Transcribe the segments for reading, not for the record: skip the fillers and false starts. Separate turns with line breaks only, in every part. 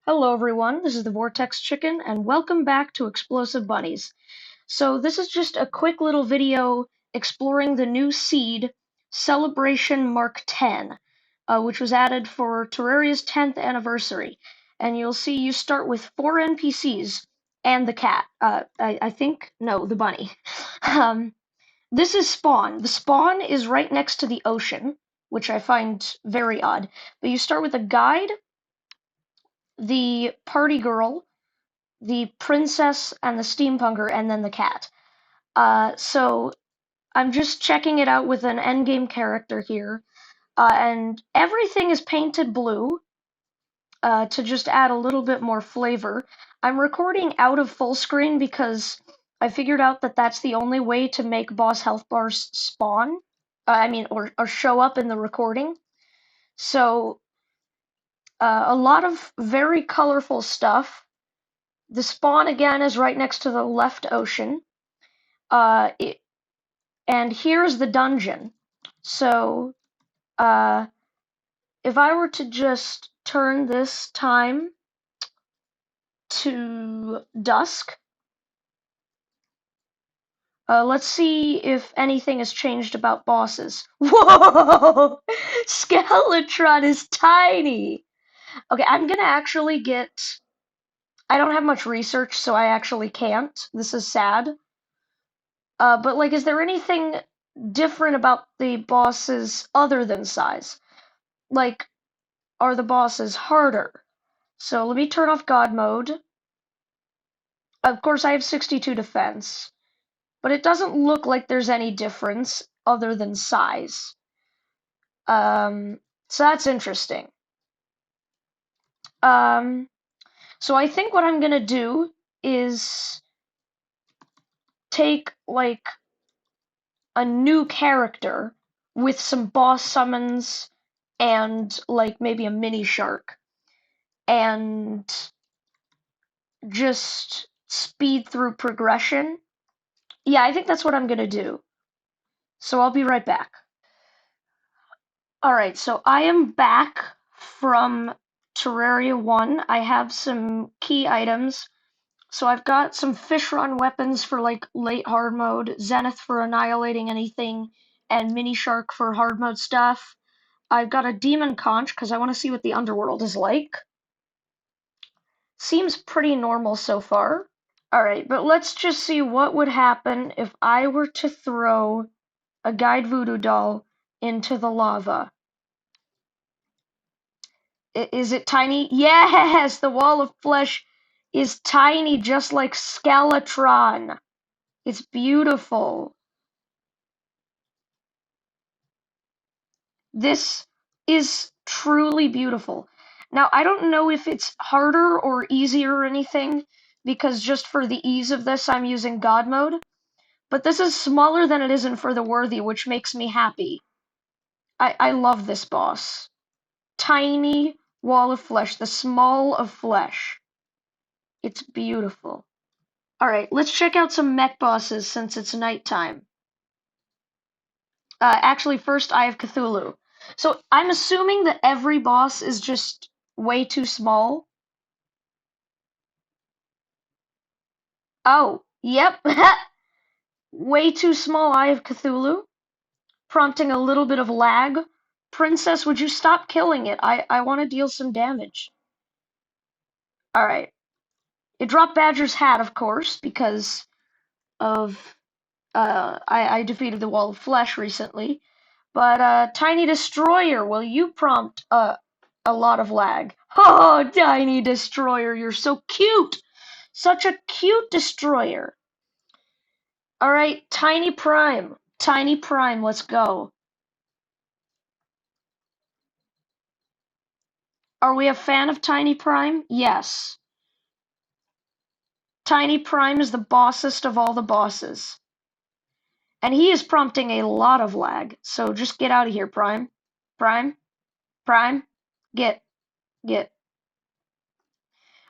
Hello everyone, this is the Vortex Chicken, and welcome back to Explosive Bunnies. So this is just a quick little video exploring the new seed, celebrationmk10, which was added for Terraria's 10th anniversary. And you'll see you start with 4 NPCs and the cat. I think, no, the bunny. This is Spawn. The spawn is right next to the ocean, which I find very odd. But you start with a guide, the party girl, the princess, and the steampunker, and then the cat. So I'm just checking it out with an endgame character here, and everything is painted blue to just add a little bit more flavor. I'm recording out of full screen because I figured out that that's the only way to make boss health bars spawn. Or show up in the recording. So a lot of very colorful stuff. The spawn again is right next to the left ocean. And here's the dungeon. So, if I were to just turn this time to dusk, let's see if anything has changed about bosses. Whoa! Skeletron is tiny! Okay, I'm gonna actually get... I don't have much research, so I actually can't. This is sad. But, like, is there anything different about the bosses other than size? Like, are the bosses harder? So let me turn off God mode. Of course, I have 62 defense, but it doesn't look like there's any difference other than size. So that's interesting. So I think what I'm gonna do is take, like, a new character with some boss summons and, like, maybe a mini shark, and just speed through progression. Yeah, I think that's what I'm gonna do. So I'll be right back. Alright, so I am back from Terraria 1. I have some key items. So I've got some fish run weapons for, like, late hard mode, Zenith for annihilating anything, and Mini Shark for hard mode stuff. I've got a demon conch because I want to see what the underworld is like. Seems pretty normal so far. Alright, but let's just see what would happen if I were to throw a guide voodoo doll into the lava. Is it tiny? Yes! The wall of flesh is tiny, just like Skeletron. It's beautiful. This is truly beautiful. Now, I don't know if it's harder or easier or anything, because just for the ease of this, I'm using God mode. But this is smaller than it is in For the Worthy, which makes me happy. I love this boss. Tiny wall of flesh, the small of flesh. It's beautiful. Alright, let's check out some mech bosses since it's nighttime. Actually, first I have Cthulhu. So I'm assuming that every boss is just way too small. Oh, yep. Way too small Eye of Cthulhu, prompting a little bit of lag. Princess, would you stop killing it? I want to deal some damage. Alright. It dropped Badger's hat, of course, because of... I defeated the Wall of Flesh recently. But, Tiny Destroyer, will you prompt a lot of lag? Oh, Tiny Destroyer, you're so cute! Such a cute destroyer. Alright, Tiny Prime. Tiny Prime, let's go. Are we a fan of Tiny Prime? Yes. Tiny Prime is the bossest of all the bosses. And he is prompting a lot of lag, so just get out of here, Prime. Prime? Prime? Get.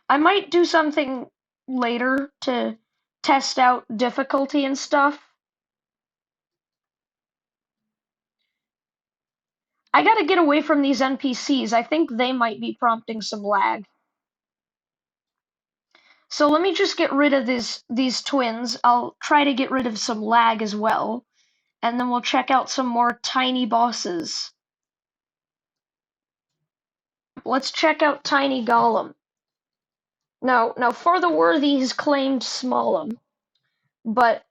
I might do something later to test out difficulty and stuff. I gotta get away from these NPCs. I think they might be prompting some lag. So let me just get rid of these twins. I'll try to get rid of some lag as well, and then we'll check out some more tiny bosses. Let's check out Tiny Golem. Now For the Worthy has claimed Smallem, but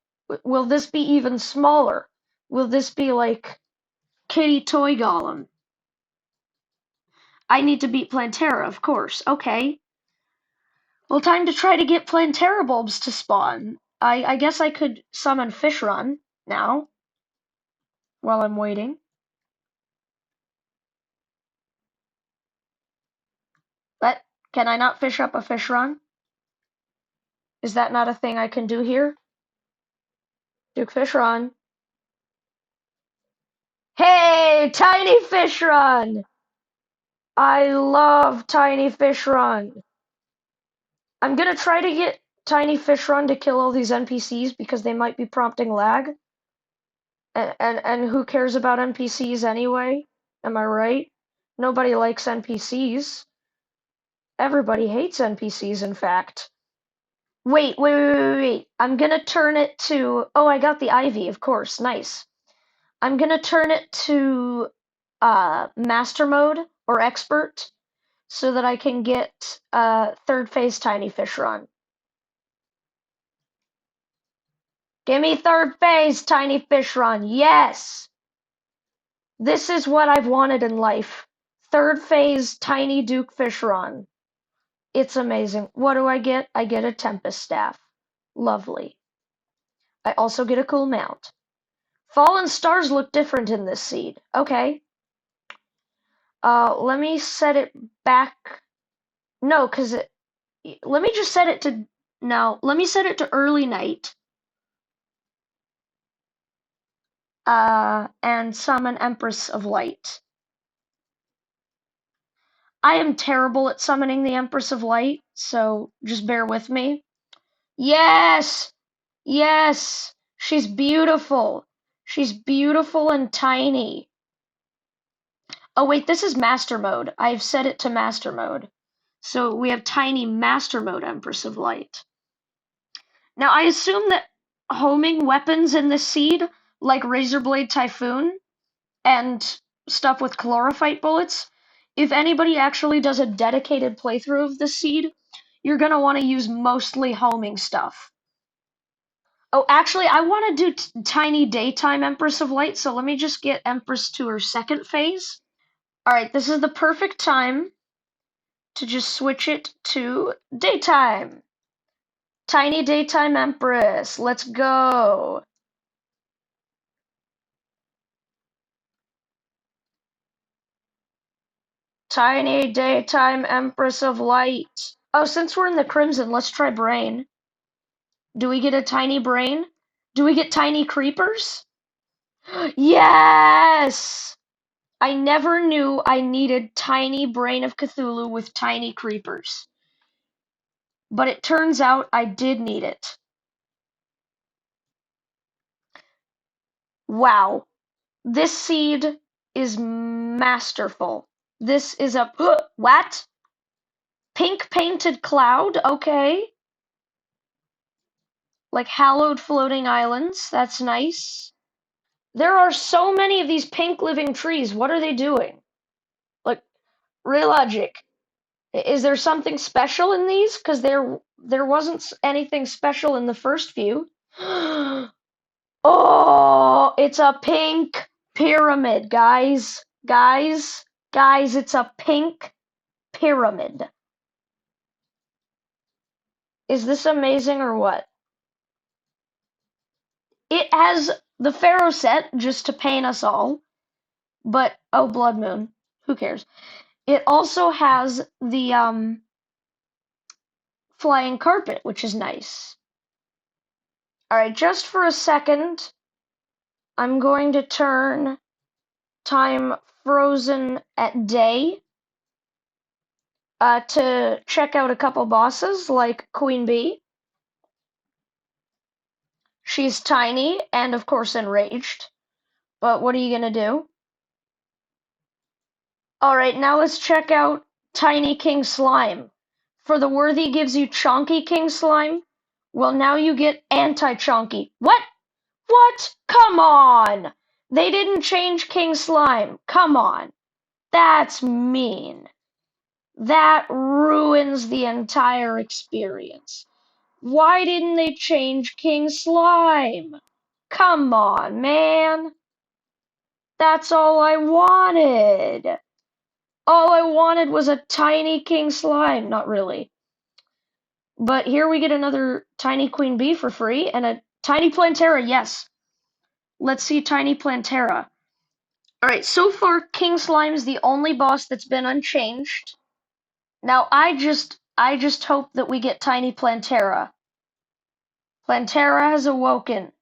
will this be even smaller? Will this be like Kitty Toy Golem? I need to beat Plantera, of course. Okay. Well, time to try to get Plantera bulbs to spawn. I guess I could summon Fishron now, while I'm waiting. But can I not fish up a Fishron? Is that not a thing I can do here? Duke Fishron. Hey, Tiny Fishron! I love Tiny Fishron. I'm gonna try to get Tiny Fishron to kill all these NPCs because they might be prompting lag. And who cares about NPCs anyway? Am I right? Nobody likes NPCs. Everybody hates NPCs, in fact. Wait. I'm gonna turn it to... Oh, I got the Ivy, of course. Nice. I'm gonna turn it to Master Mode or Expert so that I can get third phase Tiny Fishron. Give me third phase Tiny Fishron. Yes! This is what I've wanted in life. Third phase Tiny Duke Fishron. It's amazing. What do I get? I get a Tempest Staff. Lovely. I also get a cool mount. Fallen stars look different in this seed. Okay. Let me set it back. No, because it... Let me just set it to... No, let me set it to early night. And summon Empress of Light. I am terrible at summoning the Empress of Light, so just bear with me. Yes! Yes! She's beautiful. She's beautiful and tiny. Oh wait, this is Master Mode. I've set it to Master Mode. So we have tiny Master Mode Empress of Light. Now I assume that homing weapons in this seed, like Razorblade Typhoon and stuff with chlorophyte bullets, if anybody actually does a dedicated playthrough of this seed, you're gonna want to use mostly homing stuff. Oh, actually, I want to do tiny daytime Empress of Light, so let me just get Empress to her second phase. Alright, this is the perfect time to just switch it to daytime. Tiny daytime Empress, let's go. Tiny daytime Empress of Light. Oh, since we're in the Crimson, let's try Brain. Do we get a tiny brain? Do we get tiny creepers? Yes! I never knew I needed tiny Brain of Cthulhu with tiny creepers. But it turns out I did need it. Wow. This seed is masterful. This is a... What? Pink painted cloud? Okay. Like hallowed floating islands. That's nice. There are so many of these pink living trees. What are they doing? Like, real logic. Is there something special in these? Because there wasn't anything special in the first few. Oh, it's a pink pyramid, guys. Guys, it's a pink pyramid. Is this amazing or what? It has the Pharaoh set just to paint us all. But, oh, Blood Moon. Who cares? It also has the flying carpet, which is nice. Alright, just for a second, I'm going to turn time frozen at day to check out a couple bosses like Queen Bee. She's tiny and, of course, enraged. But what are you gonna do? Alright, now let's check out Tiny King Slime. For the worthy gives you chonky king slime. Well, now you get anti-chonky. What? What? Come on! They didn't change king slime. Come on. That's mean. That ruins the entire experience. Why didn't they change king slime? Come on, man. That's all I wanted. All I wanted was a tiny king slime. Not really. But here we get another tiny queen bee for free and a tiny plantera. Yes. Let's see tiny plantera. Alright, so far king slime is the only boss that's been unchanged. Now I just hope that we get tiny plantera. Plantera has awoken.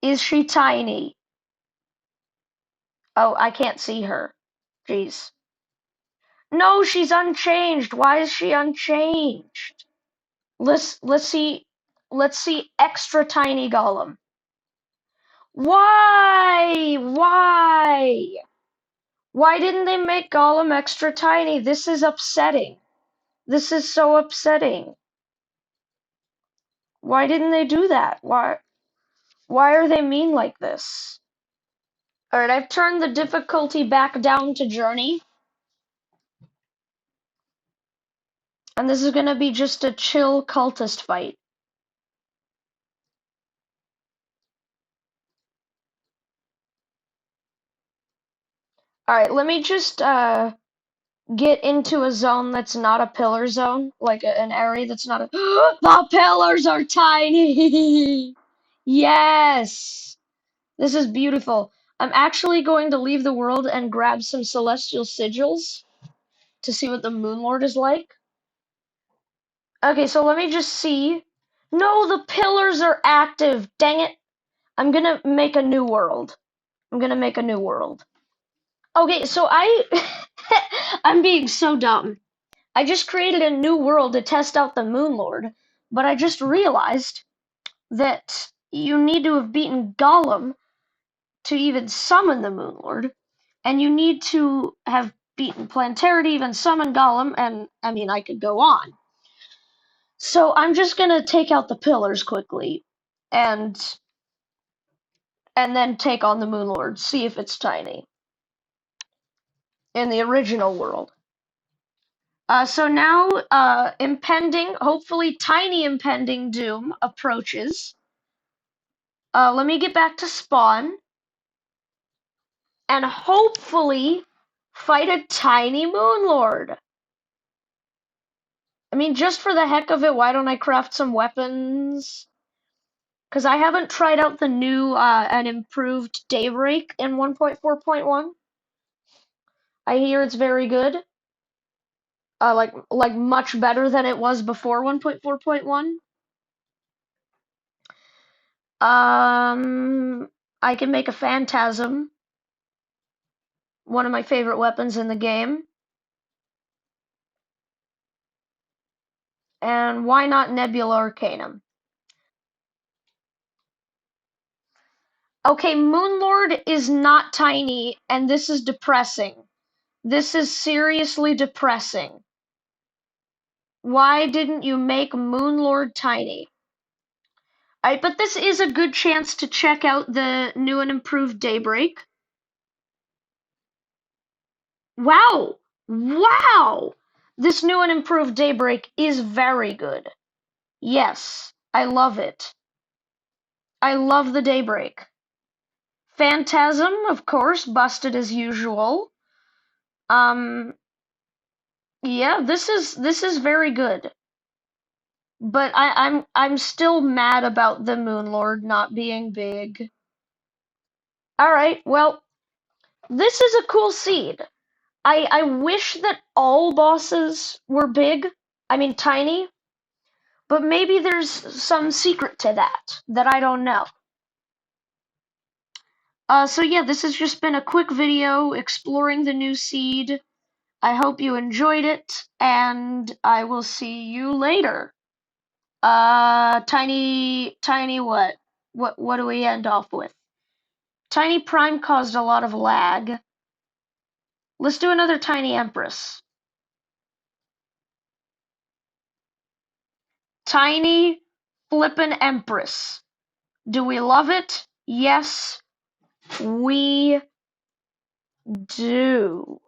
Is she tiny? Oh, I can't see her. Jeez. No, she's unchanged. Why is she unchanged? Let's see extra tiny golem. Why? Why? Why didn't they make golem extra tiny? This is upsetting. This is so upsetting. Why didn't they do that? Why are they mean like this? Alright, I've turned the difficulty back down to journey. And this is gonna be just a chill cultist fight. Alright, let me just get into a zone that's not a pillar zone, like an area that's not a the pillars are tiny. Yes. This is beautiful. I'm actually going to leave the world and grab some celestial sigils to see what the Moonlord is like. Okay, so let me just see. No, the pillars are active. Dang it. I'm gonna make a new world. I'm gonna make a new world. Okay, so I'm being so dumb. I just created a new world to test out the Moonlord, but I just realized that you need to have beaten Gollum to even summon the Moonlord, and you need to have beaten Plantera to even summon Gollum, and I mean, I could go on. So I'm just gonna take out the pillars quickly, and then take on the Moonlord, see if it's tiny in the original world. So now, impending, hopefully tiny impending doom approaches. Let me get back to spawn, and hopefully fight a tiny Moonlord. I mean, just for the heck of it, why don't I craft some weapons? Because I haven't tried out the new and improved Daybreak in 1.4.1. I hear it's very good. Like much better than it was before 1.4.1. I can make a Phantasm, one of my favorite weapons in the game. And why not Nebula Arcanum? Okay, Moonlord is not tiny, and this is depressing. This is seriously depressing. Why didn't you make Moonlord tiny? But this is a good chance to check out the new and improved Daybreak. Wow! Wow! This new and improved Daybreak is very good. Yes, I love it. I love the Daybreak. Phantasm, of course, busted as usual. Yeah, this is very good. But I'm still mad about the Moonlord not being big. Alright, well, this is a cool seed. I wish that all bosses were big. I mean tiny. But maybe there's some secret to that I don't know. So yeah, this has just been a quick video exploring the new seed. I hope you enjoyed it, and I will see you later. Tiny what? What do we end off with? Tiny Prime caused a lot of lag. Let's do another Tiny Empress. Tiny flippin' Empress. Do we love it? Yes, we do.